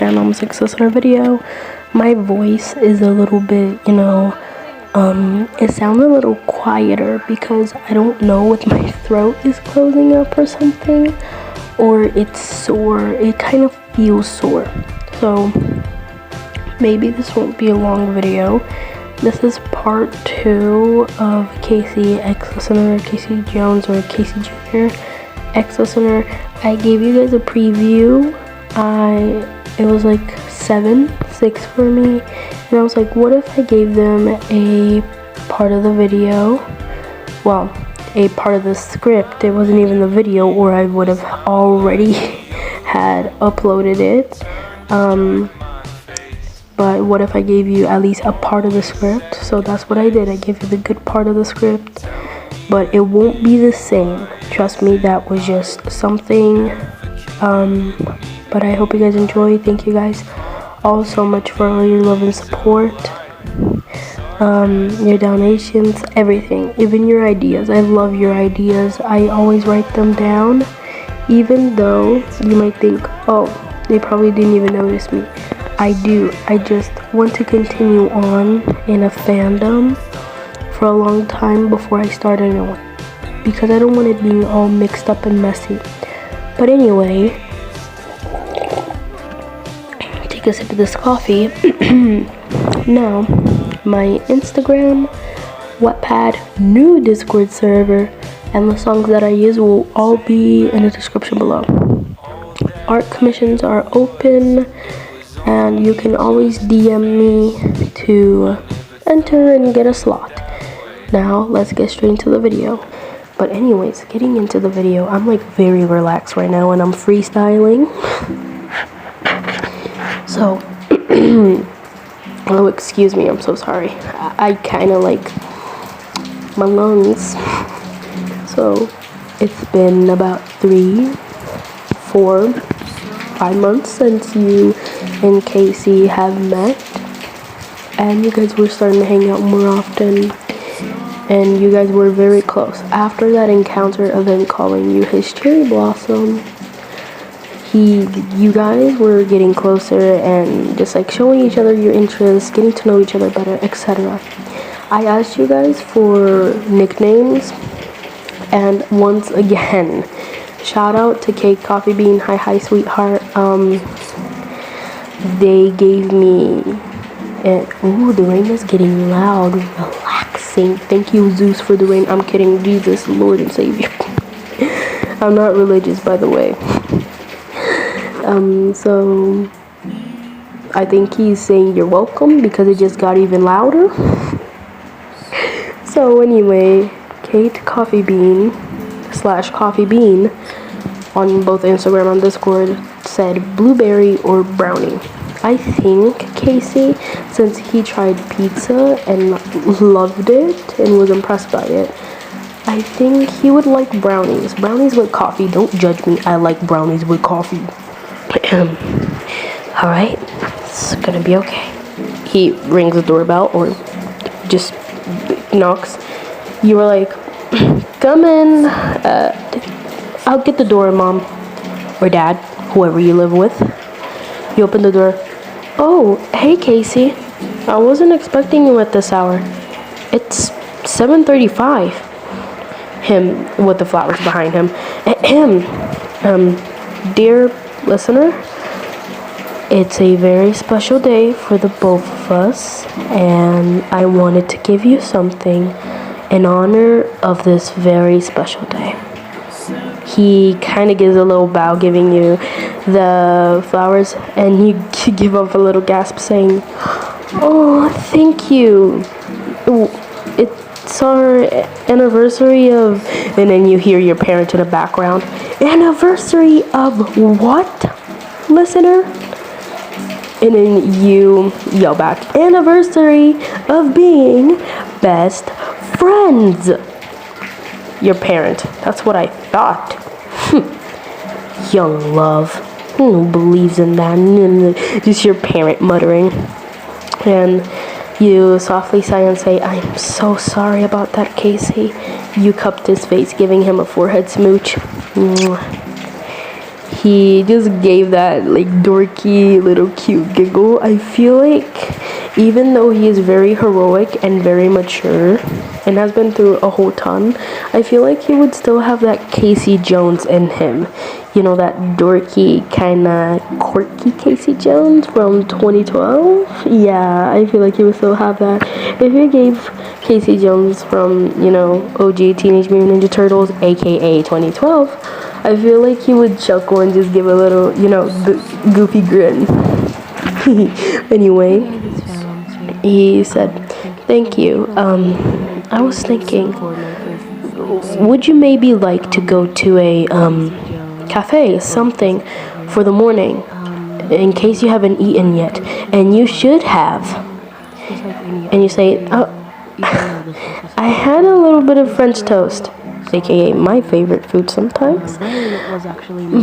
Grandmama's listener video. My voice is a little bit, it sounds a little quieter because I don't know if my throat is closing up or something, or it's sore. It kind of feels sore. So maybe this won't be a long video. This is part 2 of Casey ex-listener, Casey Jones, or Casey Jr. ex-listener. I gave you guys a preview. It was like 6 for me, and I was like, what if I gave them a part of the video, well, a part of the script. It wasn't even the video, or I would have already had uploaded it. But what if I gave you at least a part of the script? So that's what I did. I gave you the good part of the script, but it won't be the same. Trust me, that was just something. But I hope you guys enjoy. Thank you guys all so much for all your love and support, your donations, everything, even your ideas. I love your ideas. I always write them down, even though you might think, oh, they probably didn't even notice me. I do. I just want to continue on in a fandom for a long time before I start a new one, because I don't want it being all mixed up and messy. But anyway, take a sip of this coffee. Now, my Instagram, wattpad, new Discord server, and the songs that I use will all be in the description below. Art commissions are open, and you can always DM me to enter and get a slot. Now, let's get straight into the video. But anyways, getting into the video, I'm like very relaxed right now, and I'm freestyling. So, oh, excuse me, I'm so sorry. I kind of like my lungs. So, it's been about 3, 4, 5 months since you and Casey have met, and you guys were starting to hang out more often, and you guys were very close. After that encounter of him calling you his cherry blossom, you guys were getting closer and just like showing each other your interests, getting to know each other better, etc. I asked you guys for nicknames, and once again, shout out to Cake Coffee Bean, hi sweetheart. They gave me, ooh, the rain is getting loud, relaxing. Thank you, Zeus, for the rain. I'm kidding, Jesus, Lord and Savior. I'm not religious, by the way. So I think he's saying you're welcome because it just got even louder. So anyway, Kate Coffee Bean / Coffee Bean on both Instagram and Discord said blueberry or brownie. I think Casey, since he tried pizza and loved it and was impressed by it, I think he would like brownies. Brownies with coffee. Don't judge me. I like brownies with coffee. Alright, it's gonna be okay. He rings the doorbell or just knocks. You were like, come in. I'll get the door, Mom or Dad, whoever you live with. You open the door. Oh, hey Casey. I wasn't expecting you at this hour. It's 7:35. Him with the flowers behind him. Dear listener, it's a very special day for the both of us, and I wanted to give you something in honor of this very special day. He kind of gives a little bow, giving you the flowers, and you give up a little gasp saying, oh, thank you. It's our anniversary of, and then you hear your parent in the background. Anniversary of what, listener? And then you yell back, anniversary of being best friends. Your parent. That's what I thought. Young love. Who believes in that? Just your parent muttering. And you softly sigh and say, I'm so sorry about that, Casey. You cupped his face, giving him a forehead smooch. he just gave that like dorky little cute giggle. I feel like even though he is very heroic and very mature and has been through a whole ton, I feel like he would still have that Casey Jones in him. You know, that dorky, kind of quirky Casey Jones from 2012? Yeah, I feel like he would still have that. If you gave Casey Jones from, you know, OG Teenage Mutant Ninja Turtles, aka 2012, I feel like he would chuckle and just give a little, you know, goofy grin. Anyway, he said, "Thank you. I was thinking, would you maybe like to go to a cafe, something for the morning, in case you haven't eaten yet, and you should have." And you say, "Oh, I had a little bit of French toast, aka my favorite food sometimes,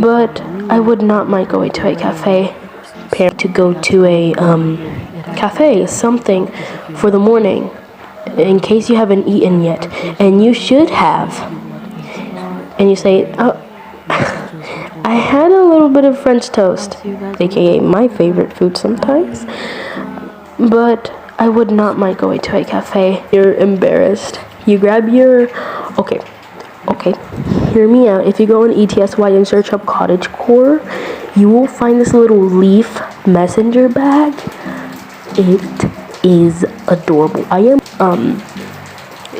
but I would not mind going to a cafe, to go to a cafe, something for the morning, in case you haven't eaten yet, and you should have." And you say, "Oh, I had a little bit of French toast, aka my favorite food sometimes, but I would not mind going to a cafe." You're embarrassed. You grab your... Okay, hear me out. If you go on ETSY and search up cottagecore, you will find this little leaf messenger bag. It is adorable.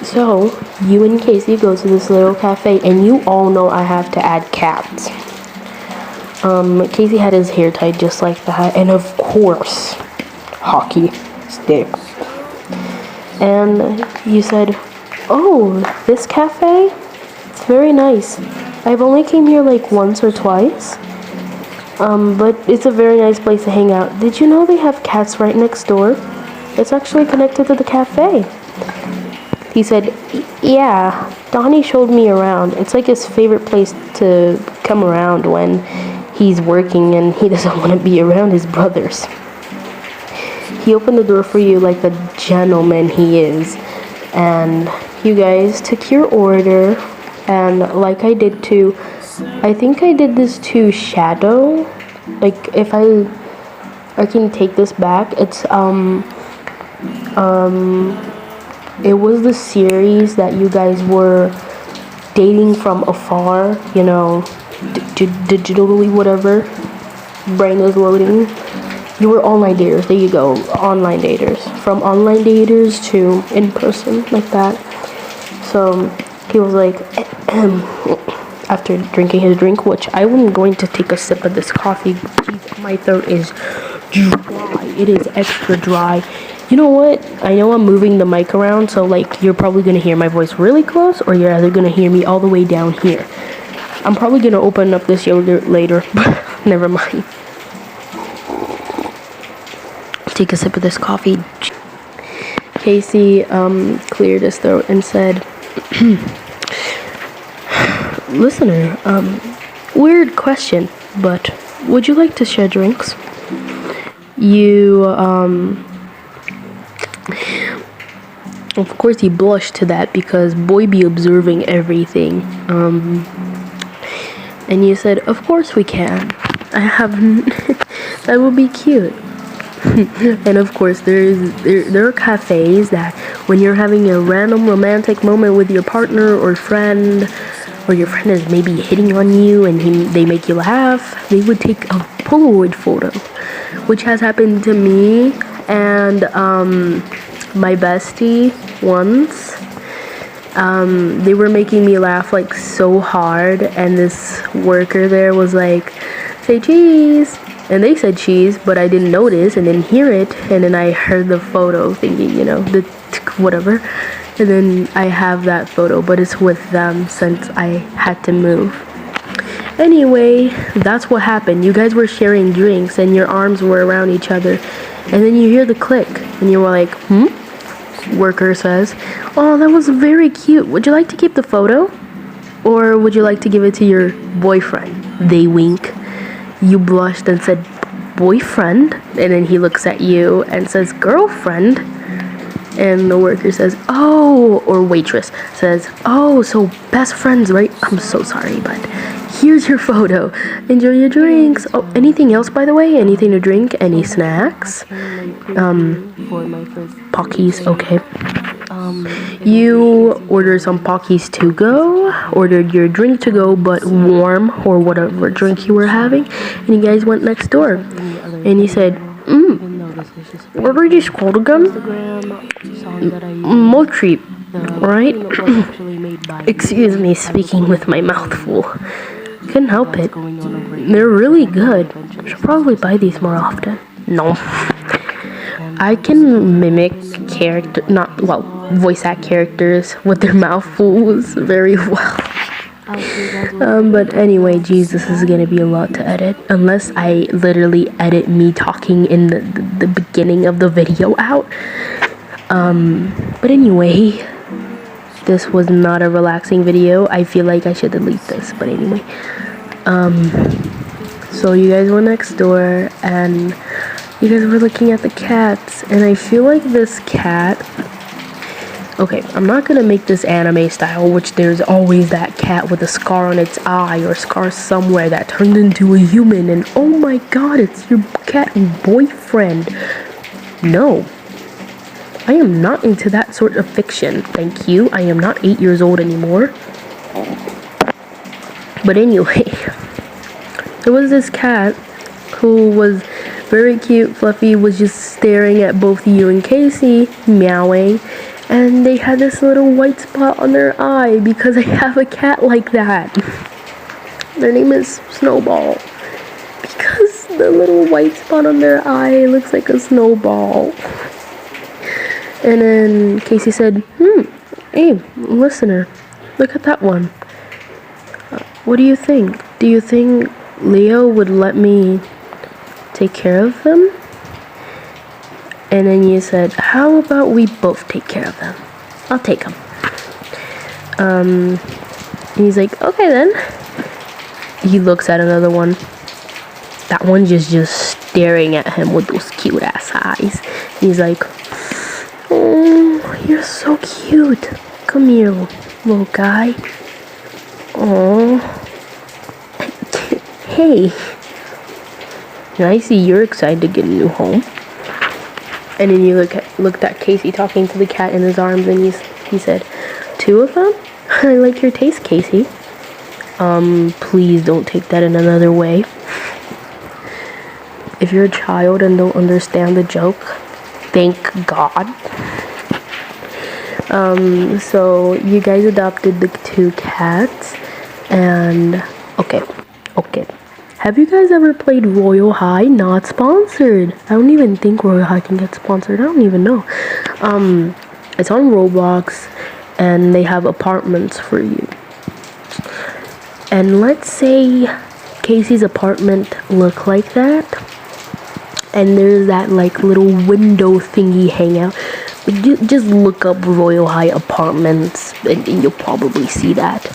So you and Casey go to this little cafe, and you all know I have to add cats. Casey had his hair tied just like that, and of course, hockey sticks. And you said, "Oh, this cafe? It's very nice. I've only came here like once or twice. But it's a very nice place to hang out. Did you know they have cats right next door? It's actually connected to the cafe." He said, "Yeah, Donnie showed me around. It's like his favorite place to come around when he's working and he doesn't want to be around his brothers." He opened the door for you like the gentleman he is, and you guys took your order, and like I did too, I think I did this to Shadow. Like, if I can take this back, it's it was the series that you guys were dating from afar, you know, digitally, whatever. Brain is loading. You were online daters. There you go. Online daters. From online daters to in person, like that. So he was like, after drinking his drink, which I am going to take a sip of this coffee. Jeez, my throat is dry. It is extra dry. You know what? I know I'm moving the mic around, so like you're probably gonna hear my voice really close, or you're either gonna hear me all the way down here. I'm probably gonna open up this yogurt later, but never mind. Take a sip of this coffee. Casey cleared his throat and said, "Listener, weird question, but would you like to share drinks?" You, of course he blushed to that because boy be observing everything. And you said, "Of course we can. I have, that would be cute." And of course there are cafes that when you're having a random romantic moment with your partner or friend, or your friend is maybe hitting on you and they make you laugh, they would take a Polaroid photo, which has happened to me and my bestie once. They were making me laugh like so hard, and this worker there was like, "Say cheese," and they said cheese, but I didn't notice and didn't hear it, and then I heard the photo thinking, you know, the whatever, and then I have that photo, but it's with them since I had to move. Anyway, that's what happened. You guys were sharing drinks and your arms were around each other, and then you hear the click and you were like, Worker says, "Oh, that was very cute. Would you like to keep the photo? Or would you like to give it to your boyfriend?" They wink. You blushed and said, "Boyfriend?" And then he looks at you and says, "Girlfriend?" And the worker says, "Oh," or waitress says, "Oh, so best friends, right? I'm so sorry, but Here's your photo. Enjoy your drinks. Oh, anything else, by the way? Anything to drink? Any snacks? Pockies, okay. You ordered some Pockies to go, ordered your drink to go, but warm, or whatever drink you were having, and you guys went next door. And you said, what were you called again? Mochi, right? Excuse me, speaking with my mouth full. Couldn't help it. They're really good. Should probably buy these more often. No. I can mimic voice act characters with their mouthfuls very well. But anyway, geez, this is gonna be a lot to edit. Unless I literally edit me talking in the beginning of the video out. But anyway, this was not a relaxing video. I feel like I should delete this, but anyway. So you guys went next door, and you guys were looking at the cats, and I feel like this cat... Okay, I'm not gonna make this anime style, which there's always that cat with a scar on its eye or scar somewhere that turned into a human, and oh my god, it's your cat boyfriend. No. I am not into that sort of fiction, thank you. I am not 8 years old anymore. But anyway, there was this cat who was very cute, fluffy, was just staring at both you and Casey, meowing, and they had this little white spot on their eye because I have a cat like that. Their name is Snowball, because the little white spot on their eye looks like a snowball. And then Casey said, hey, listener, look at that one. What do you think? Do you think Leo would let me take care of them? And then you said, how about we both take care of them? I'll take them. And he's like, okay then. He looks at another one. That one's just staring at him with those cute ass eyes. He's like, oh, you're so cute. Come here, little guy. Oh. Hey. I see you're excited to get a new home. And then you looked at Casey talking to the cat in his arms, and he said, 2 of them? I like your taste, Casey. Please don't take that in another way. If you're a child and don't understand the joke, thank God. So you guys adopted the 2 cats, and okay. Have you guys ever played Royal High? Not sponsored. I don't even think Royal High can get sponsored. I don't even know. It's on Roblox, and they have apartments for you. And let's say Casey's apartment looked like that, and there's that like little window thingy hangout. Just look up Royal High apartments, and you'll probably see that.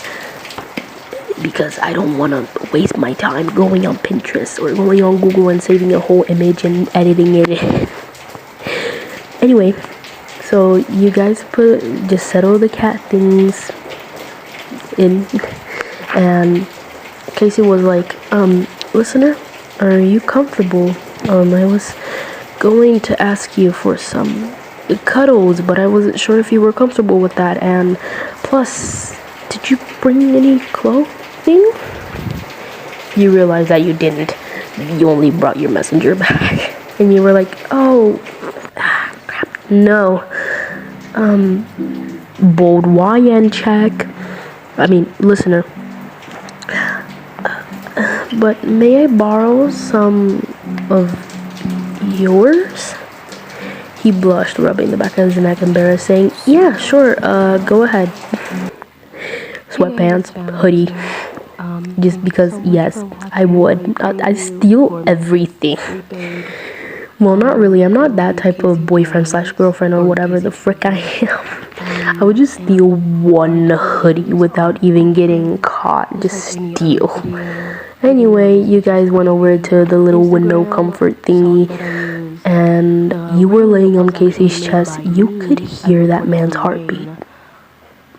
Because I don't want to waste my time going on Pinterest or going on Google and saving a whole image and editing it. Anyway, so you guys just settle the cat things in, and Casey was like, listener, are you comfortable? I was going to ask you for some cuddles, but I wasn't sure if you were comfortable with that, and plus, did you bring any clothes? You realize that you didn't. You only brought your messenger bag. And you were like, oh, crap, no. Bold YN check. I mean, listener. But may I borrow some of yours? He blushed, rubbing the back of his neck, embarrassed, saying, yeah, sure, go ahead. Sweatpants, hoodie. Just because, yes, I would. I steal everything. Well, not really. I'm not that type of boyfriend / girlfriend or whatever the frick I am. I would just steal one hoodie without even getting caught. Just steal. Anyway, you guys went over to the little window comfort thingy, and you were laying on Casey's chest. You could hear that man's heartbeat.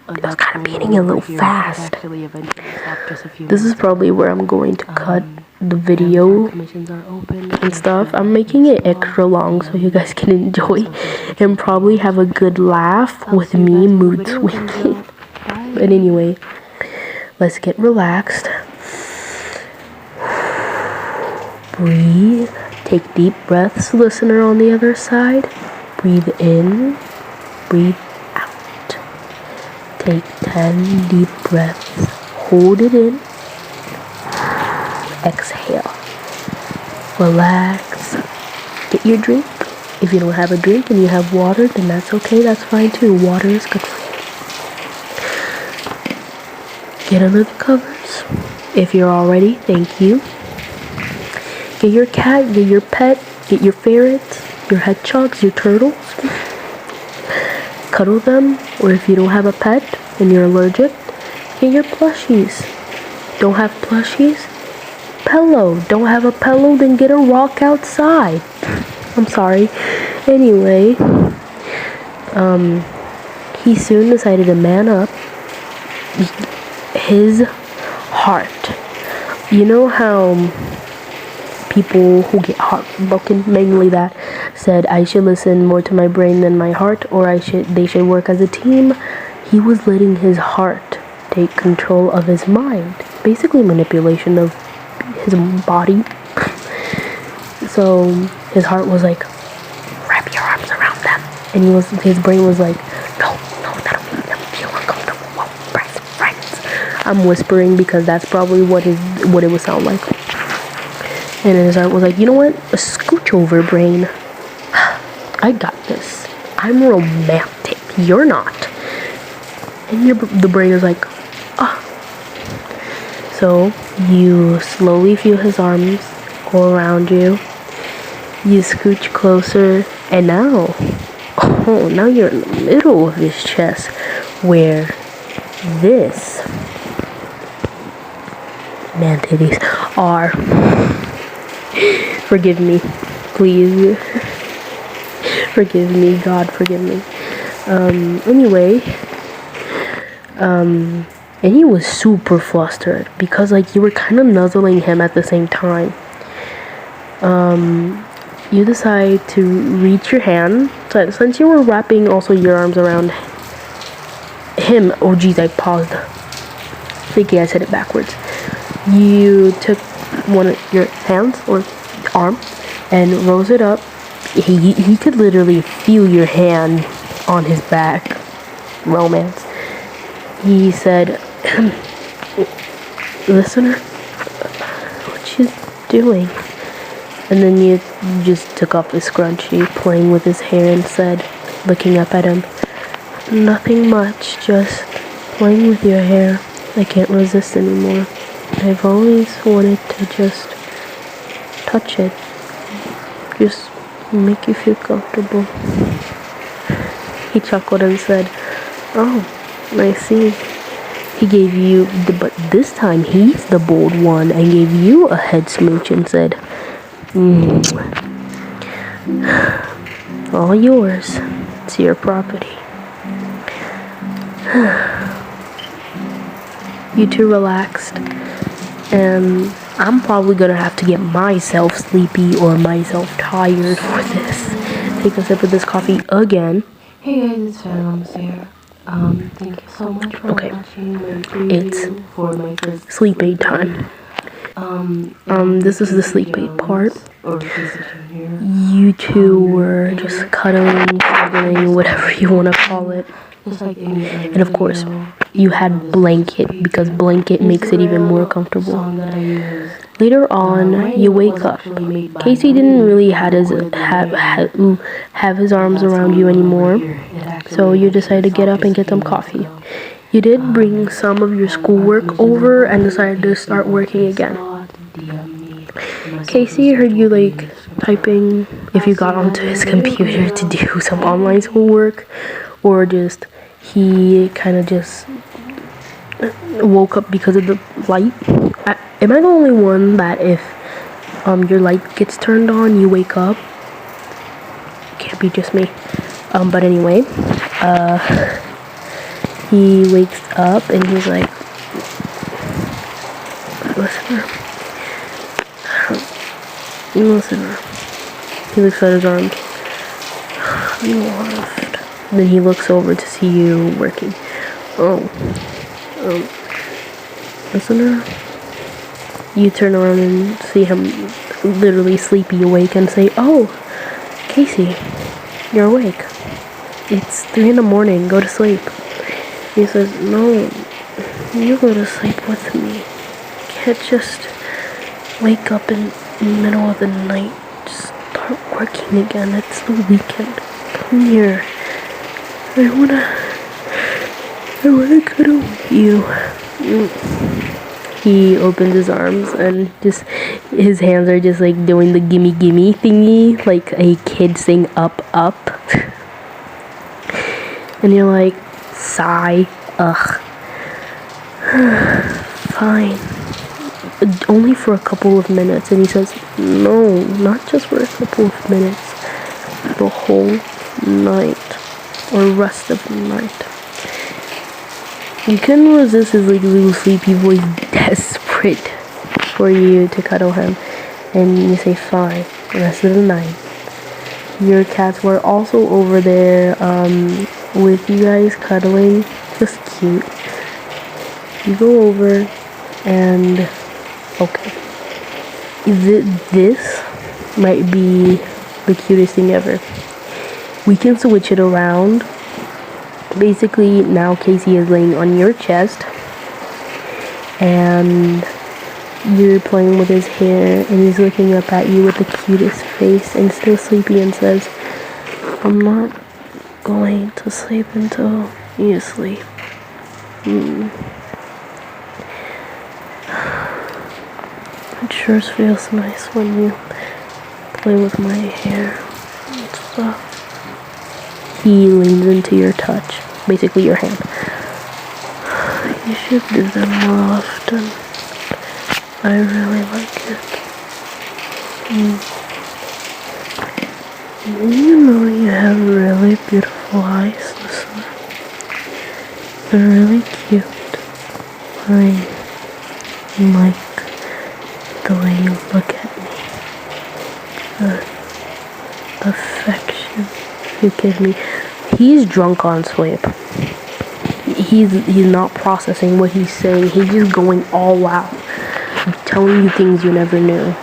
was kind of beating a little fast. This is probably where I'm going to cut the video and stuff. I'm making it extra long so you guys can enjoy and probably have a good laugh with me mood swinging. But anyway, let's get relaxed. Breathe. Take deep breaths, listener on the other side. Breathe in. Breathe out. Take 10 deep breaths. Hold it in. Exhale. Relax. Get your drink. If you don't have a drink and you have water, then that's okay. That's fine too. Water is good for you. Get under the covers. If you're all ready, thank you. Get your cat, get your pet, get your ferrets, your hedgehogs, your turtles. Cuddle them, or if you don't have a pet and you're allergic, get your plushies. Don't have plushies? Pillow. Don't have a pillow? Then get a rock outside. I'm sorry. Anyway, he soon decided to man up. His heart. You know how people who get heartbroken, mainly that, said I should listen more to my brain than my heart, or they should work as a team. He was letting his heart take control of his mind. Basically manipulation of his body. So his heart was like, wrap your arms around them. And his brain was like, no, that'll make them feel uncomfortable. Well, friends. I'm whispering because that's probably what it would sound like. And his heart was like, you know what? Scooch over, brain. I got this. I'm romantic. You're not. And the brain is like, ah. So you slowly feel his arms go around you. You scooch closer, and now you're in the middle of his chest, where this man titties are. Forgive me, please. Forgive me, God, forgive me. Anyway, and he was super flustered because like you were kind of nuzzling him at the same time. You decide to reach your hand. So since you were wrapping also your arms around him, oh geez, I paused. Thinking I said it backwards. You took one of your hands or arm and rose it up. He could literally feel your hand on his back. Romance. He said, listener, what you doing? And then you just took off his scrunchie, playing with his hair, and said, looking up at him, nothing much, just playing with your hair. I can't resist anymore. I've always wanted to just touch it. Just make you feel comfortable. He chuckled and said, oh, I see. He gave you, but this time he's the bold one, and gave you a head smooch and said, all yours. It's your property. You two relaxed, and I'm probably gonna have to get myself sleepy or myself tired for this. Take a sip of this coffee again. Hey guys, it's Phantoms here. Thank you so much for watching my preview for my first sleep aid time. This is the sleep aid part. You two were just cuddling, cuddling, whatever you want to call it. And of course, you had blanket, because blanket makes it even more comfortable. Later on, you wake up. Casey didn't really have his arms around you anymore, so you decided to get up and get some coffee. You did bring some of your schoolwork over and decided to start working again. Casey heard you like typing if you got onto his computer to do some online schoolwork, or just he kind of just woke up because of the light. Am I the only one that if your light gets turned on, you wake up? Can't be just me. But anyway, he wakes up and he's like, listener, listener. He looks at his arms. You left. Then he looks over to see you working. Oh, listener. You turn around and see him literally sleepy awake and say, oh, Casey, you're awake. It's 3 in the morning. Go to sleep. He says, no, you go to sleep with me. Can't just wake up in the middle of the night. Just start working again. It's the weekend. Come here. I wanna cuddle with you. He opens his arms and just his hands are just like doing the gimme gimme thingy, like a kid saying up up. And you're like, sigh, ugh. Fine. Only for a couple of minutes. And he says, no, not just for a couple of minutes. The whole night. Or rest of the night. You couldn't resist his like little sleepy voice, desperate for you to cuddle him. And you say, fine, rest of the night. Your cats were also over there, with you guys cuddling, just cute. You go over and okay, this might be the cutest thing ever. We can switch it around. Basically now Casey is laying on your chest and you're playing with his hair and he's looking up at you with the cutest face and still sleepy and says, I'm not going to sleep until you sleep. It sure feels nice when you play with my hair and stuff. He leans into your touch, basically your hand. You should do that more often. I really like it. You know you have really beautiful eyes, listener. They're really cute. I like the way you look at me. The affection you give me. He's drunk on sleep. He's not processing what he's saying. He's just going all out, telling you things you never knew.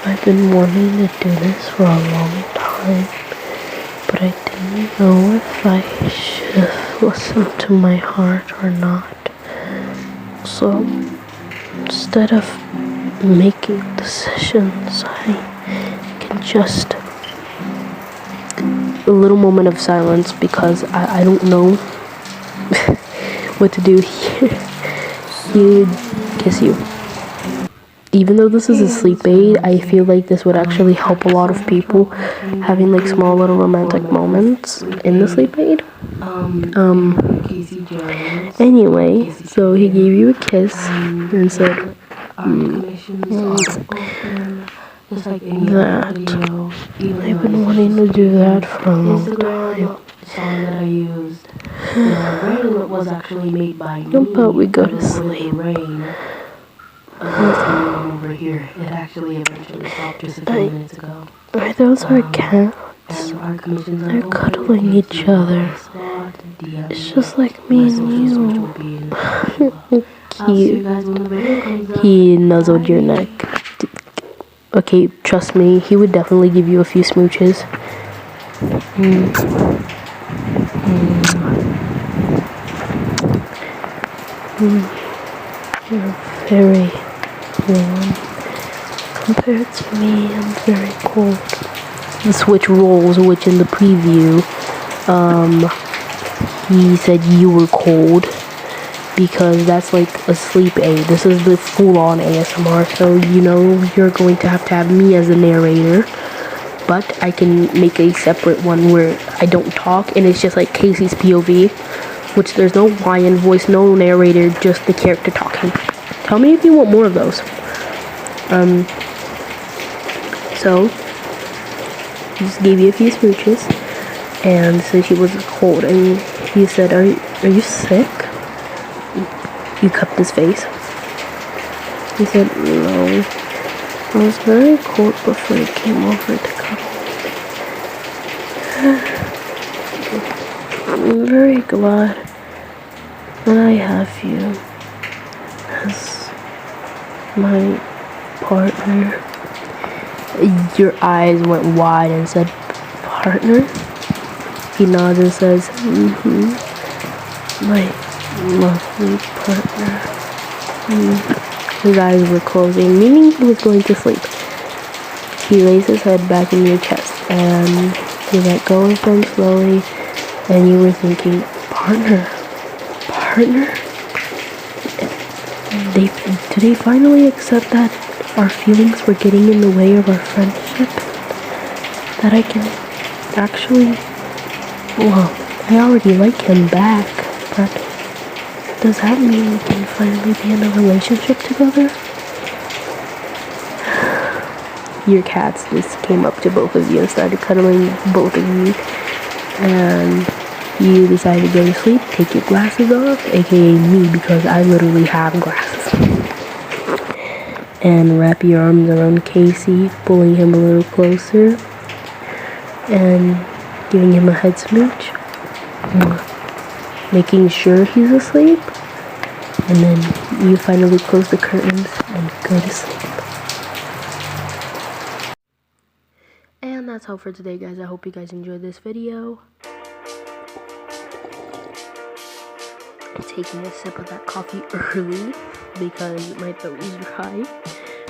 I've been wanting to do this for a long time, but I didn't know if I should listen to my heart or not. So instead of making decisions, I can just a little moment of silence because I don't know what to do here. He would kiss you. Even though this is a sleep aid, I feel like this would actually help a lot of people having like small little romantic moments in the sleep aid. Anyway, so he gave you a kiss and said, that I've been wanting to do that for a long time. Song that I used was actually made by me. How about we go to sleep? Over here. It actually eventually stopped just a few minutes ago. Are those our cats? They're cuddling each other. It's just like me and you. Cute. He nuzzled your neck. Okay, trust me, he would definitely give you a few smooches. You're very warm. Compared to me, I'm very cold. The switch roles, which in the preview, he said you were cold. Because that's like a sleep aid. This is the full-on ASMR, so you know you're going to have me as a narrator. But I can make a separate one where I don't talk and it's just like Casey's POV, which there's no lion voice, no narrator, just the character talking. Tell me if you want more of those. So just gave you a few smooches. and so she was cold, and he said, are you sick? You cupped his face. He said, no, I was very cold before I came over to cuddle. I'm very glad that I have you as my partner. Your eyes went wide and said, partner? He nods and says, my lovely partner. His eyes were closing, meaning he was going to sleep. He lays his head back in your chest, and you let go of him slowly, and you were thinking, partner? Do they finally accept that our feelings were getting in the way of our friendship? That I can actually, well, I already like him back, but does that mean we can finally be in a relationship together? Your cats just came up to both of you and started cuddling both of you, and you decided to go to sleep, take your glasses off, aka me, because I literally have glasses, and wrap your arms around Casey, pulling him a little closer and giving him a head smooch, making sure he's asleep, and then you finally close the curtains and go to sleep. And that's all for today, guys. I hope you guys enjoyed this video. I'm taking a sip of that coffee early because my throat is dry.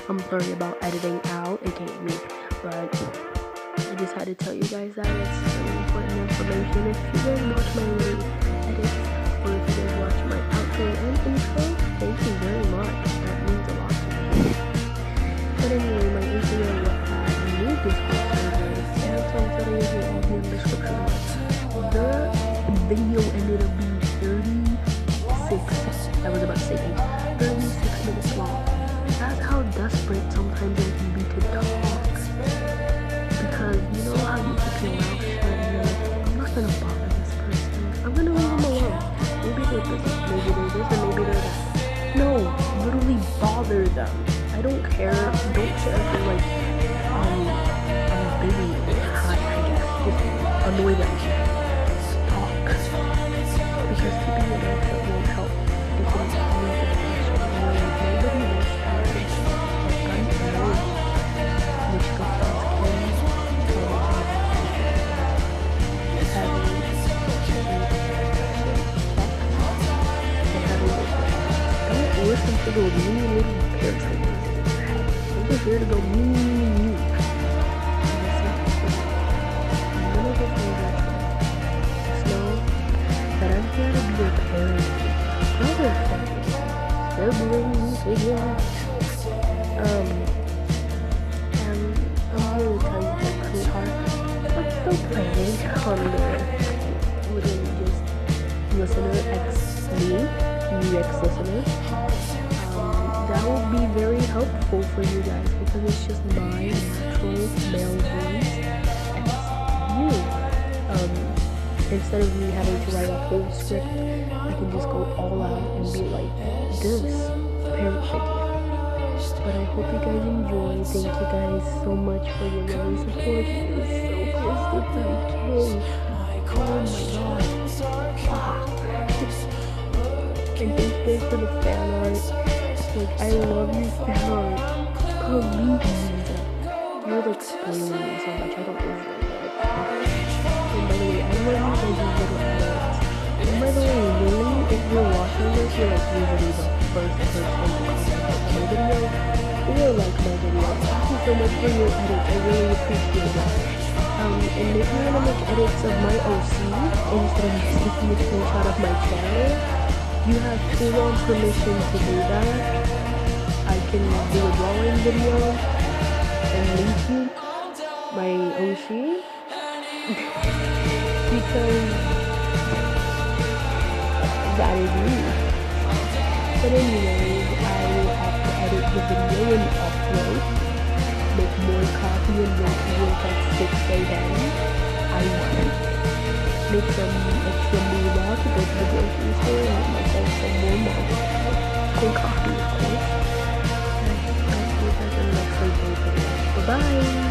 I'm sorry about editing out, aka me, but I just had to tell you guys that it's some important information. If you guys watch my little edits, or if you guys watch my outro and intro, thank you very much. That means a lot to me. But anyway, my Instagram, wattpad, new Discord server, and some settings will all be in the description box. The video ended up being 36, I was about to say 36 minutes long. That's how desperate sometimes I can be to talk. Because you know how you keep your mouth shut and you're like, I'm not gonna bother this person. I'm gonna leave them alone. Maybe they're busy, maybe they're this, or maybe they're that. No, literally bother them. I don't care. Don't care if they're like, I'm busy or hi, I guess. Just annoy them. Talk. Because keeping your mouth shut won't help. It can lead to depression. And you're like, nobody wants to have this. Like, I'm alone. Which goes on to listen to those mean little parasites. I'm just here to go me. None of this means that. Just know that I'm here to be your parent, brother, siblings, siblings. And I'm here to tell you that, sweetheart, I'm still planning on the literally just listener me, you ex-listener. That would be very helpful for you guys because it's just my natural male voice and you. Instead of me having to write a whole script, I can just go all out and be like this parent figure. But I hope you guys enjoy. Thank you guys so much for your lovely support. It is so close to 3K. Oh my god. And thank you guys for the fan art. Like, I love your fan art. Please, you're like spoiling me so much. I don't really like it. And by the way, I love you guys' little edits. And by the way, really, if you're watching this, you're like usually the first person to comment on my video or like my video. Thank you so much for your edits. I really appreciate it. And if you want to make edits of my OC instead of just taking a screenshot of my channel, you have full-on permission to do that. I can do a drawing video and link you my OC because that is me. But anyways, I will have to edit the video and upload, make more copy and make it at 6 a.m. I want it. make some extra moolah to go to the grocery store and get myself some more milk and coffee, of course. And I'll see you guys in the next video. Bye bye.